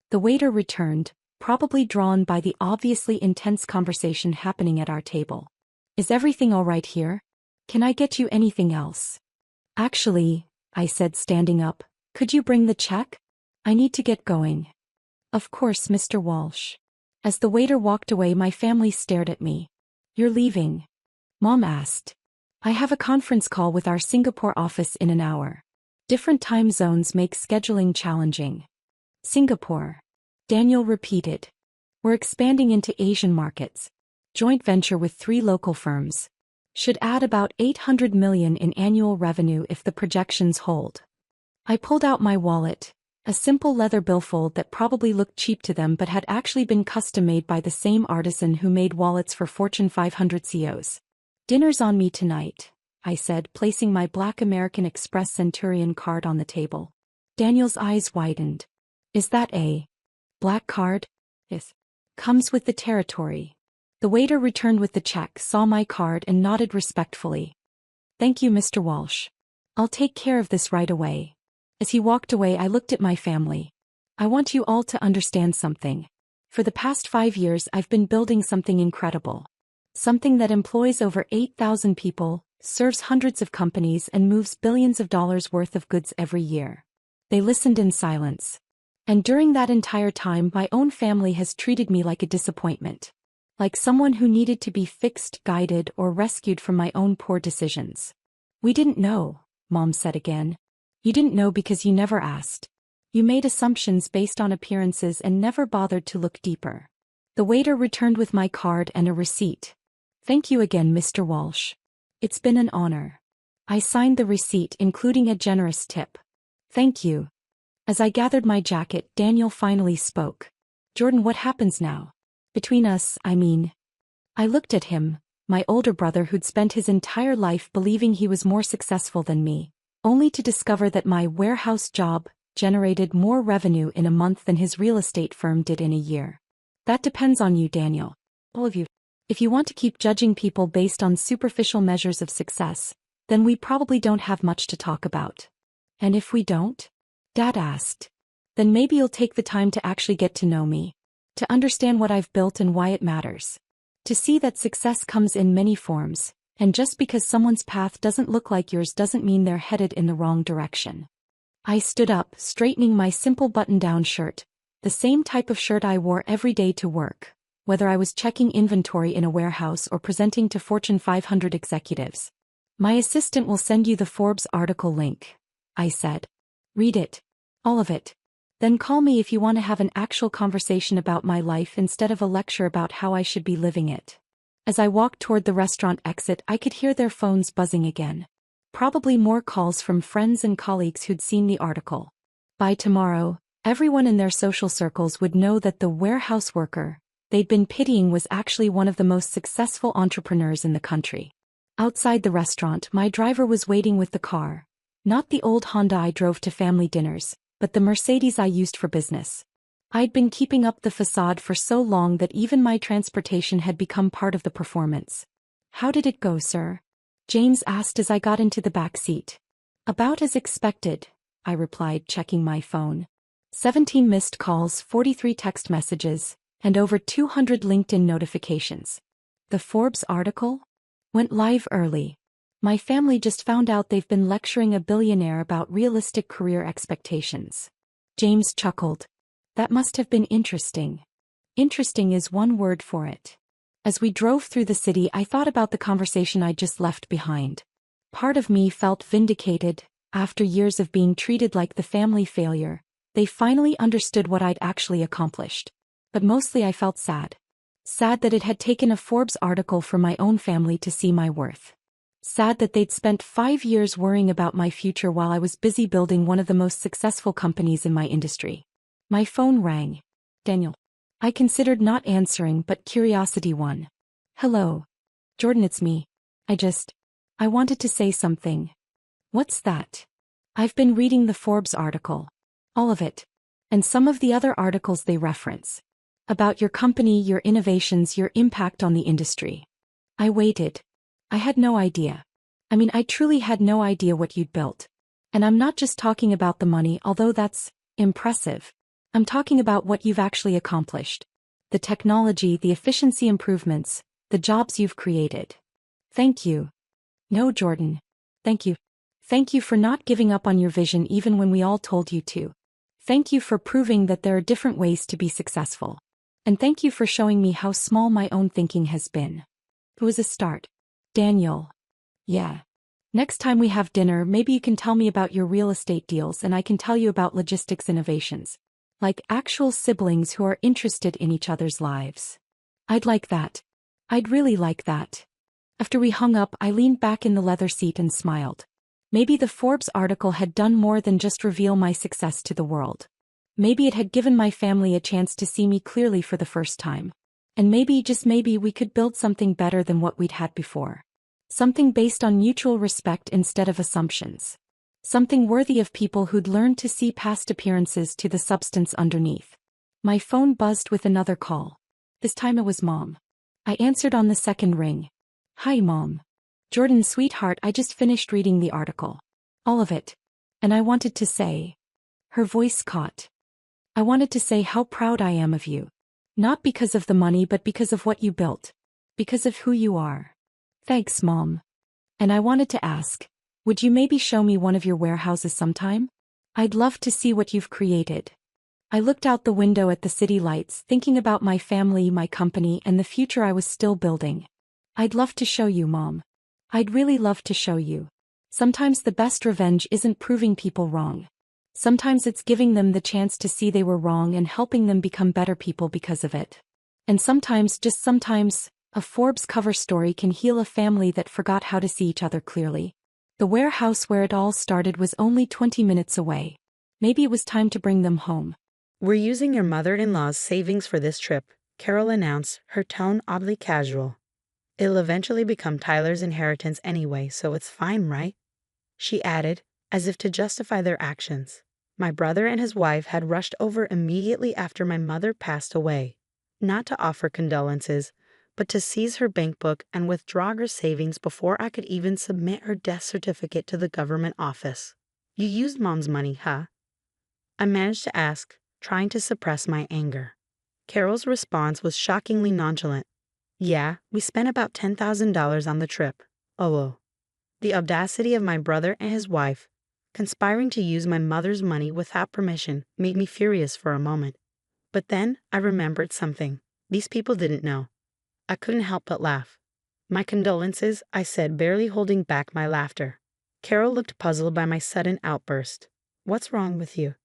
Speaker 2: The waiter returned, probably drawn by the obviously intense conversation happening at our table. Is everything all right here? Can I get you anything else? Actually, I said standing up, could you bring the check? I need to get going. Of course, Mr. Walsh. As the waiter walked away, my family stared at me. You're leaving? Mom asked. I have a conference call with our Singapore office in an hour. Different time zones make scheduling challenging. Singapore. Daniel repeated. We're expanding into Asian markets. Joint venture with 3 local firms. Should add about $800 million in annual revenue if the projections hold. I pulled out my wallet, a simple leather billfold that probably looked cheap to them but had actually been custom-made by the same artisan who made wallets for Fortune 500 CEOs. Dinner's on me tonight, I said, placing my Black American Express Centurion card on the table. Daniel's eyes widened. Is that a black card? Yes. Comes with the territory. The waiter returned with the check, saw my card and nodded respectfully. Thank you, Mr. Walsh. I'll take care of this right away. As he walked away, I looked at my family. I want you all to understand something. For the past 5 years, I've been building something incredible. Something that employs over 8,000 people, serves hundreds of companies and moves billions of dollars worth of goods every year. They listened in silence. And during that entire time, my own family has treated me like a disappointment. Like someone who needed to be fixed, guided, or rescued from my own poor decisions. We didn't know, Mom said again. You didn't know because you never asked. You made assumptions based on appearances and never bothered to look deeper. The waiter returned with my card and a receipt. Thank you again, Mr. Walsh. It's been an honor. I signed the receipt, including a generous tip. Thank you. As I gathered my jacket, Daniel finally spoke. Jordan, what happens now? Between us, I mean. I looked at him, my older brother who'd spent his entire life believing he was more successful than me, only to discover that my warehouse job generated more revenue in a month than his real estate firm did in a year. That depends on you, Daniel. All of you. If you want to keep judging people based on superficial measures of success, then we probably don't have much to talk about. And if we don't? Dad asked. Then maybe you'll take the time to actually get to know me. To understand what I've built and why it matters. To see that success comes in many forms, and just because someone's path doesn't look like yours doesn't mean they're headed in the wrong direction. I stood up, straightening my simple button-down shirt, the same type of shirt I wore every day to work, whether I was checking inventory in a warehouse or presenting to Fortune 500 executives. My assistant will send you the Forbes article link, I said. Read it. All of it. Then call me if you want to have an actual conversation about my life instead of a lecture about how I should be living it. As I walked toward the restaurant exit, I could hear their phones buzzing again. Probably more calls from friends and colleagues who'd seen the article. By tomorrow, everyone in their social circles would know that the warehouse worker they'd been pitying was actually one of the most successful entrepreneurs in the country. Outside the restaurant, my driver was waiting with the car. Not the old Honda I drove to family dinners, but the Mercedes I used for business. I'd been keeping up the facade for so long that even my transportation had become part of the performance. How did it go, sir? James asked as I got into the back seat. About as expected, I replied, checking my phone. 17 missed calls, 43 text messages, and over 200 LinkedIn notifications. The Forbes article went live early. My family just found out they've been lecturing a billionaire about realistic career expectations. James chuckled. That must have been interesting. Interesting is one word for it. As we drove through the city, I thought about the conversation I'd just left behind. Part of me felt vindicated. After years of being treated like the family failure, they finally understood what I'd actually accomplished. But mostly I felt sad. Sad that it had taken a Forbes article for my own family to see my worth. Sad that they'd spent 5 years worrying about my future while I was busy building one of the most successful companies in my industry. My phone rang. Daniel. I considered not answering, but curiosity won. Hello. Jordan, it's me. I wanted to say something. What's that? I've been reading the Forbes article. All of it. And some of the other articles they reference. About your company, your innovations, your impact on the industry. I waited. I had no idea. I truly had no idea what you'd built. And I'm not just talking about the money, although that's impressive. I'm talking about what you've actually accomplished. The technology, the efficiency improvements, the jobs you've created. Thank you. No, Jordan. Thank you. Thank you for not giving up on your vision even when we all told you to. Thank you for proving that there are different ways to be successful. And thank you for showing me how small my own thinking has been. It was a start. Daniel. Yeah. Next time we have dinner, maybe you can tell me about your real estate deals and I can tell you about logistics innovations. Like actual siblings who are interested in each other's lives. I'd like that. I'd really like that. After we hung up, I leaned back in the leather seat and smiled. Maybe the Forbes article had done more than just reveal my success to the world. Maybe it had given my family a chance to see me clearly for the first time. And maybe, just maybe, we could build something better than what we'd had before. Something based on mutual respect instead of assumptions. Something worthy of people who'd learned to see past appearances to the substance underneath. My phone buzzed with another call. This time it was Mom. I answered on the second ring. Hi, Mom. Jordan, sweetheart, I just finished reading the article. All of it. And I wanted to say. Her voice caught. I wanted to say how proud I am of you. Not because of the money, but because of what you built. Because of who you are. Thanks, Mom. And I wanted to ask, would you maybe show me one of your warehouses sometime? I'd love to see what you've created. I looked out the window at the city lights, thinking about my family, my company, and the future I was still building. I'd love to show you, Mom. I'd really love to show you. Sometimes the best revenge isn't proving people wrong. Sometimes it's giving them the chance to see they were wrong and helping them become better people because of it. And sometimes, just sometimes, a Forbes cover story can heal a family that forgot how to see each other clearly. The warehouse where it all started was only 20 minutes away. Maybe it was time to bring them home.
Speaker 3: We're using your mother-in-law's savings for this trip, Carol announced, her tone oddly casual. It'll eventually become Tyler's inheritance anyway, so it's fine, right? She added, as if to justify their actions. My brother and his wife had rushed over immediately after my mother passed away, not to offer condolences, but to seize her bank book and withdraw her savings before I could even submit her death certificate to the government office. You used Mom's money, huh? I managed to ask, trying to suppress my anger. Carol's response was shockingly nonchalant. Yeah, we spent about $10,000 on the trip. Oh. The audacity of my brother and his wife, conspiring to use my mother's money without permission, made me furious for a moment. But then I remembered something. These people didn't know. I couldn't help but laugh. My condolences, I said, barely holding back my laughter. Carol looked puzzled by my sudden outburst. What's wrong with you?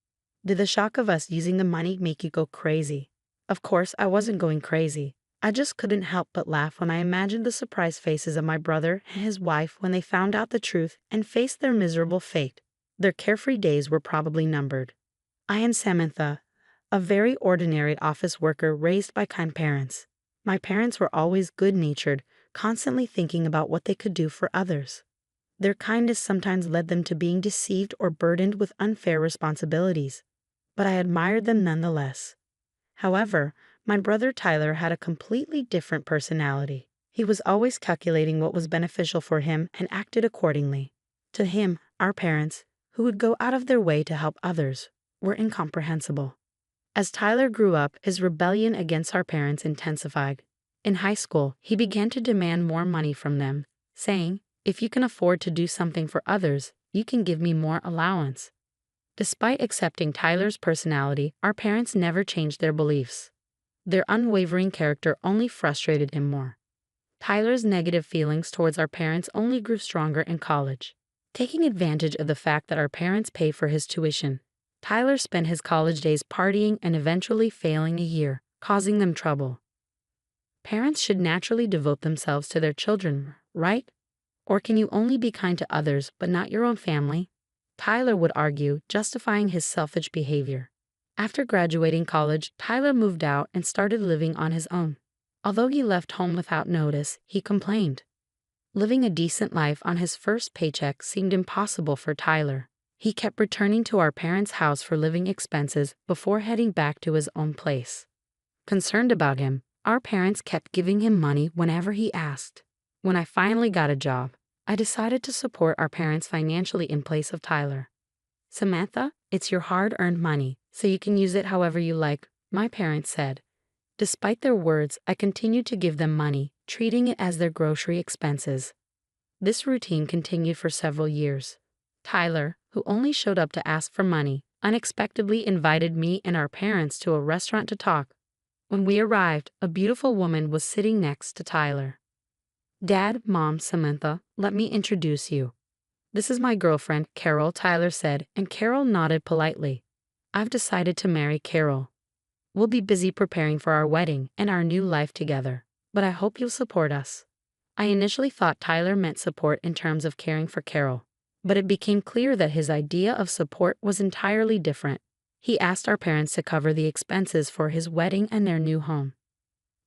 Speaker 3: Did the shock of us using the money make you go crazy? Of course, I wasn't going crazy. I just couldn't help but laugh when I imagined the surprised faces of my brother and his wife when they found out the truth and faced their miserable fate. Their carefree days were probably numbered. I am Samantha, a very ordinary office worker raised by kind parents. My parents were always good-natured, constantly thinking about what they could do for others. Their kindness sometimes led them to being deceived or burdened with unfair responsibilities, but I admired them nonetheless. However, my brother Tyler had a completely different personality. He was always calculating what was beneficial for him and acted accordingly. To him, our parents, who would go out of their way to help others, were incomprehensible. As Tyler grew up, his rebellion against our parents intensified. In high school, he began to demand more money from them, saying, "If you can afford to do something for others, you can give me more allowance." Despite accepting Tyler's personality, our parents never changed their beliefs. Their unwavering character only frustrated him more. Tyler's negative feelings towards our parents only grew stronger in college. Taking advantage of the fact that our parents paid for his tuition, Tyler spent his college days partying and eventually failing a year, causing them trouble. Parents should naturally devote themselves to their children, right? Or can you only be kind to others but not your own family? Tyler would argue, justifying his selfish behavior. After graduating college, Tyler moved out and started living on his own. Although he left home without notice, he complained. Living a decent life on his first paycheck seemed impossible for Tyler. He kept returning to our parents' house for living expenses before heading back to his own place. Concerned about him, our parents kept giving him money whenever he asked. When I finally got a job, I decided to support our parents financially in place of Tyler. "Samantha, it's your hard-earned money, so you can use it however you like," my parents said. Despite their words, I continued to give them money, treating it as their grocery expenses. This routine continued for several years. Tyler, who only showed up to ask for money, unexpectedly invited me and our parents to a restaurant to talk. When we arrived, a beautiful woman was sitting next to Tyler. "Dad, Mom, Samantha, let me introduce you. This is my girlfriend, Carol," Tyler said, and Carol nodded politely. "I've decided to marry Carol. We'll be busy preparing for our wedding and our new life together, but I hope you'll support us." I initially thought Tyler meant support in terms of caring for Carol, but it became clear that his idea of support was entirely different. He asked our parents to cover the expenses for his wedding and their new home.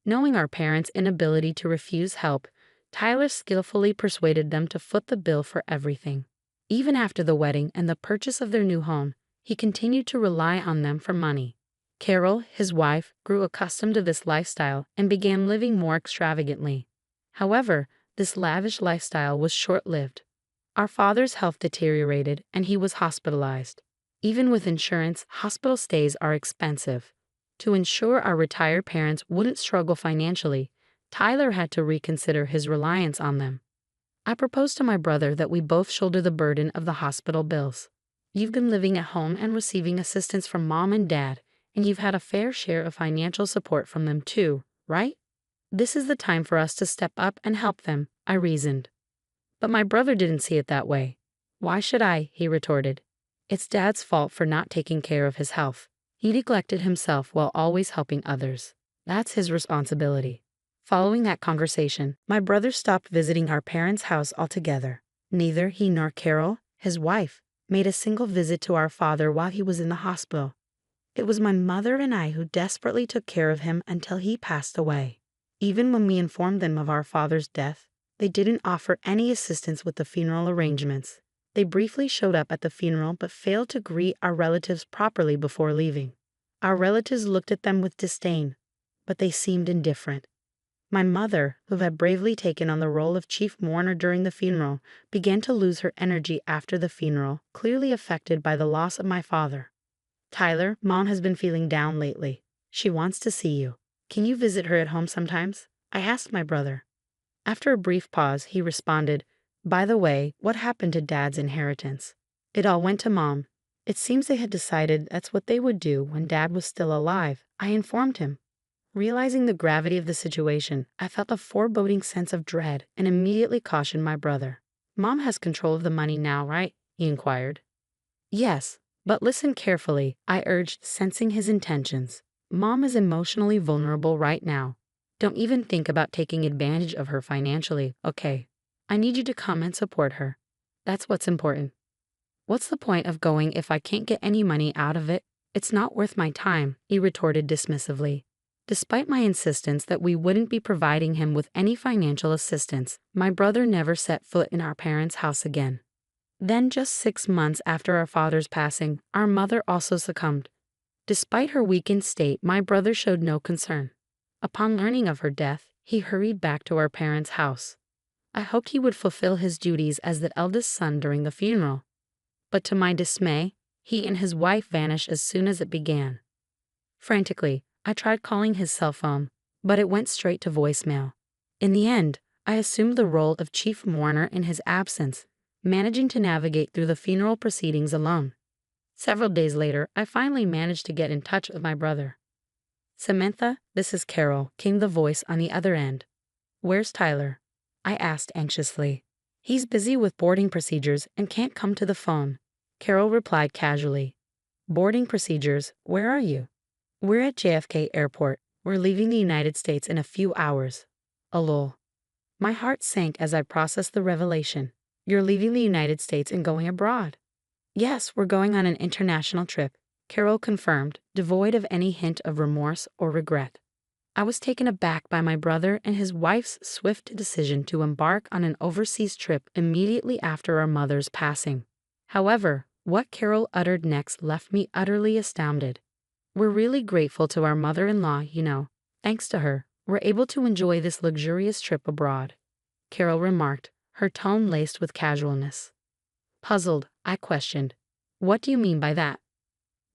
Speaker 3: Knowing our parents' inability to refuse help, Tyler skillfully persuaded them to foot the bill for everything. Even after the wedding and the purchase of their new home, he continued to rely on them for money. Carol, his wife, grew accustomed to this lifestyle and began living more extravagantly. However, this lavish lifestyle was short-lived. Our father's health deteriorated and he was hospitalized. Even with insurance, hospital stays are expensive. To ensure our retired parents wouldn't struggle financially, Tyler had to reconsider his reliance on them. I proposed to my brother that we both shoulder the burden of the hospital bills. You've been living at home and receiving assistance from Mom and Dad, and you've had a fair share of financial support from them too, right? This is the time for us to step up and help them, I reasoned. But my brother didn't see it that way. "Why should I?" he retorted. "It's Dad's fault for not taking care of his health. He neglected himself while always helping others. That's his responsibility." Following that conversation, my brother stopped visiting our parents' house altogether. Neither he nor Carol, his wife, made a single visit to our father while he was in the hospital. It was my mother and I who desperately took care of him until he passed away. Even when we informed them of our father's death, they didn't offer any assistance with the funeral arrangements. They briefly showed up at the funeral but failed to greet our relatives properly before leaving. Our relatives looked at them with disdain, but they seemed indifferent. My mother, who had bravely taken on the role of chief mourner during the funeral, began to lose her energy after the funeral, clearly affected by the loss of my father. "Tyler, Mom has been feeling down lately. She wants to see you. Can you visit her at home sometimes?" I asked my brother. After a brief pause, he responded, "By the way, what happened to Dad's inheritance?" "It all went to Mom. It seems they had decided that's what they would do when Dad was still alive," I informed him. Realizing the gravity of the situation, I felt a foreboding sense of dread and immediately cautioned my brother. Mom has control of the money now, right? He inquired. Yes, but listen carefully, I urged, sensing his intentions. Mom is emotionally vulnerable right now. Don't even think about taking advantage of her financially, okay? I need you to come and support her. That's what's important. What's the point of going if I can't get any money out of it? It's not worth my time, he retorted dismissively. Despite my insistence that we wouldn't be providing him with any financial assistance, my brother never set foot in our parents' house again. Then, just 6 months after our father's passing, our mother also succumbed. Despite her weakened state, my brother showed no concern. Upon learning of her death, he hurried back to our parents' house. I hoped he would fulfill his duties as the eldest son during the funeral. But to my dismay, he and his wife vanished as soon as it began. Frantically, I tried calling his cell phone, but it went straight to voicemail. In the end, I assumed the role of chief mourner in his absence, managing to navigate through the funeral proceedings alone. Several days later, I finally managed to get in touch with my brother. Samantha, this is Carol, came the voice on the other end. Where's Tyler? I asked anxiously. He's busy with boarding procedures and can't come to the phone, Carol replied casually. Boarding procedures? Where are you? We're at JFK Airport. We're leaving the United States in a few hours. Lol. My heart sank as I processed the revelation. You're leaving the United States and going abroad. Yes, we're going on an international trip, Carol confirmed, devoid of any hint of remorse or regret. I was taken aback by my brother and his wife's swift decision to embark on an overseas trip immediately after our mother's passing. However, what Carol uttered next left me utterly astounded. We're really grateful to our mother-in-law, you know. Thanks to her, we're able to enjoy this luxurious trip abroad, Carol remarked, her tone laced with casualness. Puzzled, I questioned, what do you mean by that?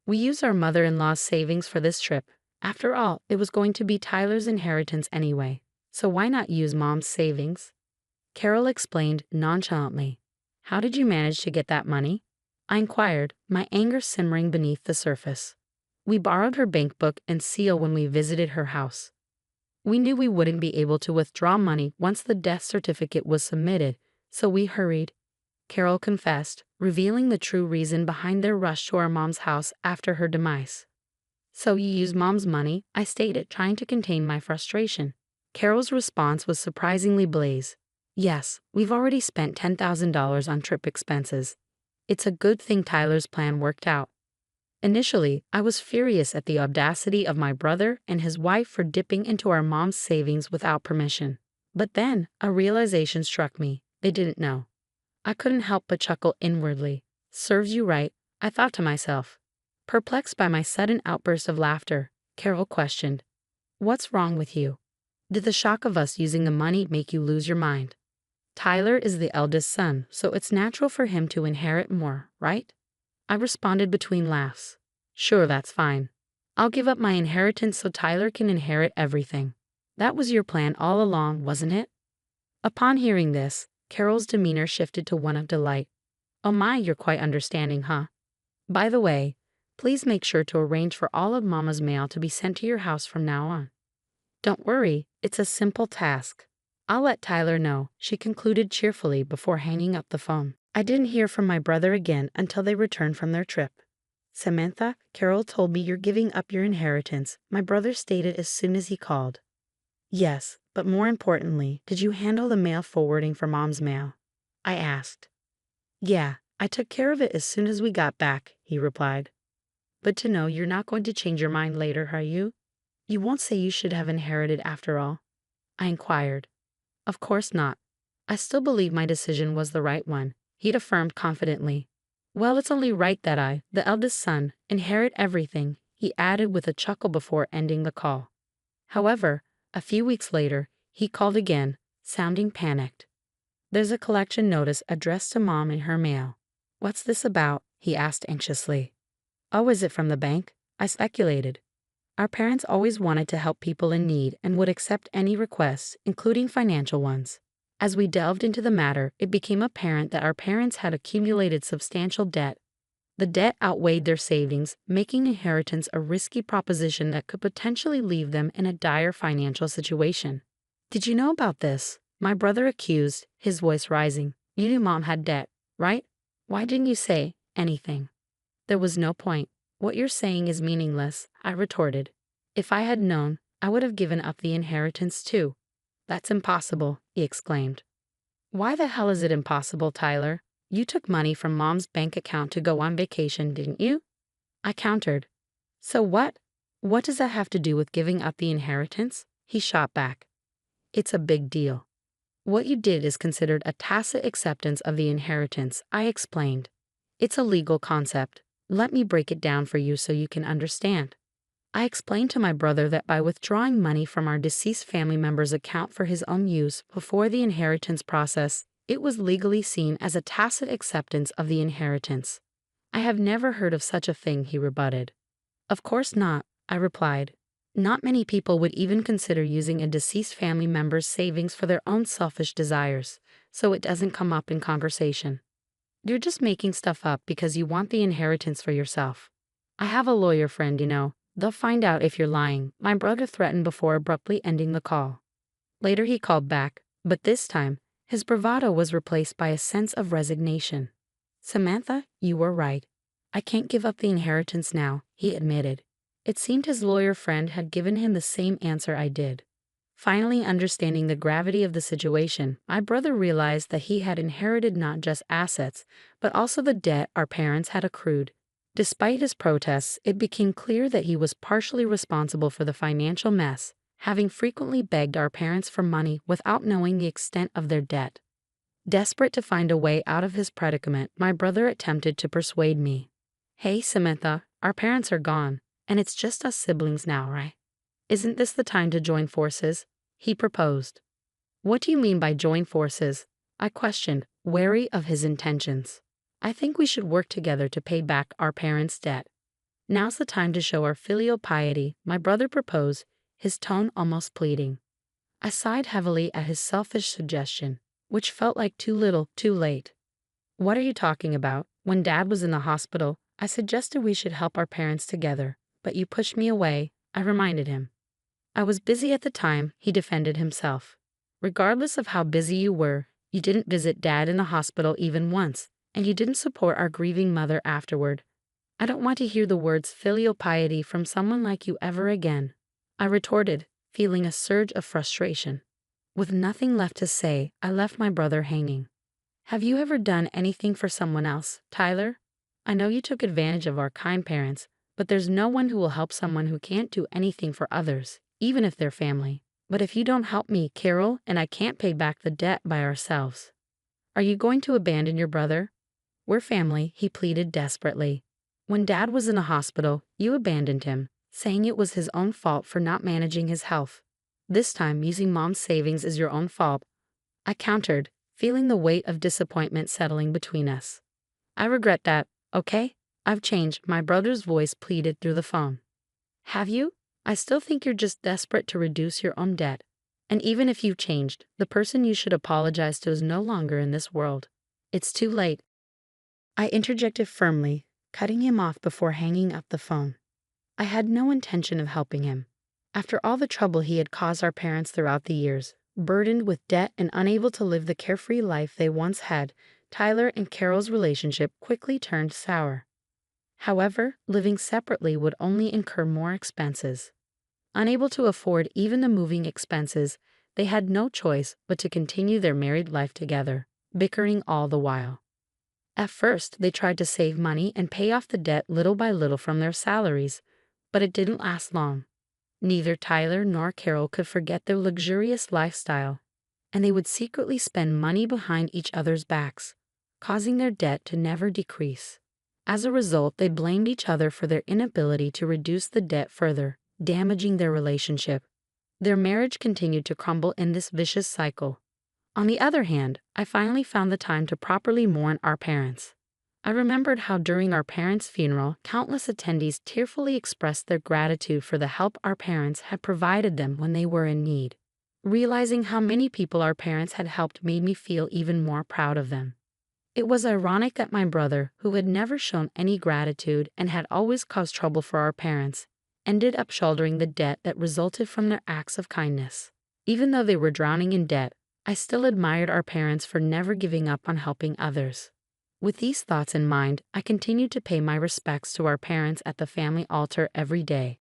Speaker 3: We used our mother-in-law's savings for this trip. After all, it was going to be Tyler's inheritance anyway, so why not use Mom's savings? Carol explained nonchalantly. How did you manage to get that money? I inquired, my anger simmering beneath the surface. We borrowed her bank book and seal when we visited her house. We knew we wouldn't be able to withdraw money once the death certificate was submitted, so we hurried, Carol confessed, revealing the true reason behind their rush to our mom's house after her demise. So you used Mom's money, I stated, trying to contain my frustration. Carol's response was surprisingly blaze. Yes, we've already spent $10,000 on trip expenses. It's a good thing Tyler's plan worked out. Initially, I was furious at the audacity of my brother and his wife for dipping into our mom's savings without permission. But then, a realization struck me. They didn't know. I couldn't help but chuckle inwardly. Serves you right, I thought to myself. Perplexed by my sudden outburst of laughter, Carol questioned, what's wrong with you? Did the shock of us using the money make you lose your mind? Tyler is the eldest son, so it's natural for him to inherit more, right? I responded between laughs. Sure, that's fine. I'll give up my inheritance so Tyler can inherit everything. That was your plan all along, wasn't it? Upon hearing this, Carol's demeanor shifted to one of delight. Oh my, you're quite understanding, huh? By the way, please make sure to arrange for all of Mama's mail to be sent to your house from now on. Don't worry, it's a simple task. I'll let Tyler know, she concluded cheerfully before hanging up the phone. I didn't hear from my brother again until they returned from their trip. Samantha, Carol told me you're giving up your inheritance, my brother stated as soon as he called. Yes, but more importantly, did you handle the mail forwarding for Mom's mail? I asked. Yeah, I took care of it as soon as we got back, he replied. But to know you're not going to change your mind later, are you? You won't say you should have inherited after all? I inquired. Of course not. I still believe my decision was the right one, he'd affirmed confidently. Well, it's only right that I, the eldest son, inherit everything, he added with a chuckle before ending the call. However, a few weeks later, he called again, sounding panicked. There's a collection notice addressed to Mom in her mail. What's this about? He asked anxiously. Oh, is it from the bank? I speculated. Our parents always wanted to help people in need and would accept any requests, including financial ones. As we delved into the matter, it became apparent that our parents had accumulated substantial debt. The debt outweighed their savings, making inheritance a risky proposition that could potentially leave them in a dire financial situation. "Did you know about this?" my brother accused, his voice rising. "You knew Mom had debt, right? Why didn't you say anything?" "There was no point. What you're saying is meaningless," I retorted. "If I had known, I would have given up the inheritance too." "That's impossible," he exclaimed. "Why the hell is it impossible, Tyler? You took money from Mom's bank account to go on vacation, didn't you?" I countered. "So what? What does that have to do with giving up the inheritance?" He shot back. "It's a big deal. What you did is considered a tacit acceptance of the inheritance," I explained. "It's a legal concept. Let me break it down for you so you can understand." I explained to my brother that by withdrawing money from our deceased family member's account for his own use before the inheritance process, it was legally seen as a tacit acceptance of the inheritance. "I have never heard of such a thing," he rebutted. "Of course not," I replied. "Not many people would even consider using a deceased family member's savings for their own selfish desires, so it doesn't come up in conversation. You're just making stuff up because you want the inheritance for yourself. I have a lawyer friend, you know. They'll find out if you're lying," my brother threatened before abruptly ending the call. Later he called back, but this time, his bravado was replaced by a sense of resignation. "Samantha, you were right. I can't give up the inheritance now," he admitted. It seemed his lawyer friend had given him the same answer I did. Finally understanding the gravity of the situation, my brother realized that he had inherited not just assets, but also the debt our parents had accrued. Despite his protests, it became clear that he was partially responsible for the financial mess, having frequently begged our parents for money without knowing the extent of their debt. Desperate to find a way out of his predicament, my brother attempted to persuade me. "Hey, Samantha, our parents are gone, and it's just us siblings now, right? Isn't this the time to join forces?" he proposed. "What do you mean by join forces?" I questioned, wary of his intentions. "I think we should work together to pay back our parents' debt. Now's the time to show our filial piety," my brother proposed, his tone almost pleading. I sighed heavily at his selfish suggestion, which felt like too little, too late. "What are you talking about? When Dad was in the hospital, I suggested we should help our parents together, but you pushed me away," I reminded him. "I was busy at the time," he defended himself. "Regardless of how busy you were, you didn't visit Dad in the hospital even once, and you didn't support our grieving mother afterward. I don't want to hear the words filial piety from someone like you ever again," I retorted, feeling a surge of frustration. With nothing left to say, I left my brother hanging. "Have you ever done anything for someone else, Tyler? I know you took advantage of our kind parents, but there's no one who will help someone who can't do anything for others, even if they're family. But if you don't help me, Carol and I can't pay back the debt by ourselves. Are you going to abandon your brother? We're family," he pleaded desperately. "When Dad was in the hospital, you abandoned him, saying it was his own fault for not managing his health. This time, using Mom's savings is your own fault," I countered, feeling the weight of disappointment settling between us. "I regret that, okay? I've changed," my brother's voice pleaded through the phone. "Have you? I still think you're just desperate to reduce your own debt. And even if you've changed, the person you should apologize to is no longer in this world. It's too late." I interjected firmly, cutting him off before hanging up the phone. I had no intention of helping him. After all the trouble he had caused our parents throughout the years, burdened with debt and unable to live the carefree life they once had, Tyler and Carol's relationship quickly turned sour. However, living separately would only incur more expenses. Unable to afford even the moving expenses, they had no choice but to continue their married life together, bickering all the while. At first, they tried to save money and pay off the debt little by little from their salaries, but it didn't last long. Neither Tyler nor Carol could forget their luxurious lifestyle, and they would secretly spend money behind each other's backs, causing their debt to never decrease. As a result, they blamed each other for their inability to reduce the debt further, damaging their relationship. Their marriage continued to crumble in this vicious cycle. On the other hand, I finally found the time to properly mourn our parents. I remembered how during our parents' funeral, countless attendees tearfully expressed their gratitude for the help our parents had provided them when they were in need. Realizing how many people our parents had helped made me feel even more proud of them. It was ironic that my brother, who had never shown any gratitude and had always caused trouble for our parents, ended up shouldering the debt that resulted from their acts of kindness. Even though they were drowning in debt, I still admired our parents for never giving up on helping others. With these thoughts in mind, I continued to pay my respects to our parents at the family altar every day.